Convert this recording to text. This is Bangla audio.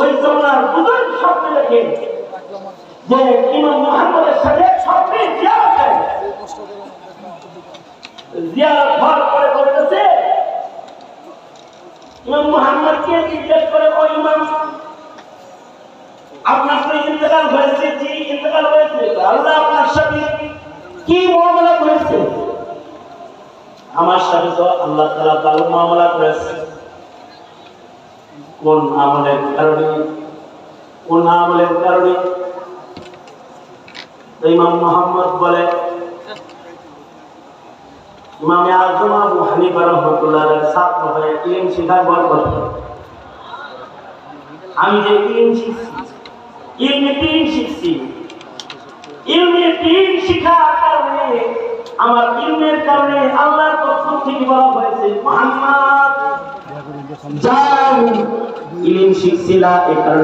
ওই জমানার বুজুর্গ স্বপ্নে দেখে যে ইমাম মুহাম্মদের সাথে স্বপ্নে জিয়ারত করে। জিয়ারত হওয়ার পরে বলতেছে, ইমাম মুহাম্মদকে জিজ্ঞেস করে, ও ইমাম, আপনার তো ইন্তেকাল হয়েছে? জি, ইন্তেকাল হয়েছে। আল্লাহ আপনার সাথে কি মুআমালা করেছে? আমার সাথে তো আল্লাহ তাআলা ভালো মুআমালা করেছে। কোন আমলের কারণে? কোন আমলের কারণে? ইমাম মুহাম্মদ বলে, ইমামে আযম আবু হানিফা রাহমাতুল্লাহর ছাত্র হয়ে ইলম শিখার বরকত, আমি যে ইলম শিখছি, ইলমে দ্বীন শিখছি, ইলমে দ্বীন শিখার কারণে, আমার ইলমের কারণে আল্লাহর পক্ষ থেকে বলা হয়েছে, মুহাম্মদ যাও ইলম শিখছিলা এই কারণে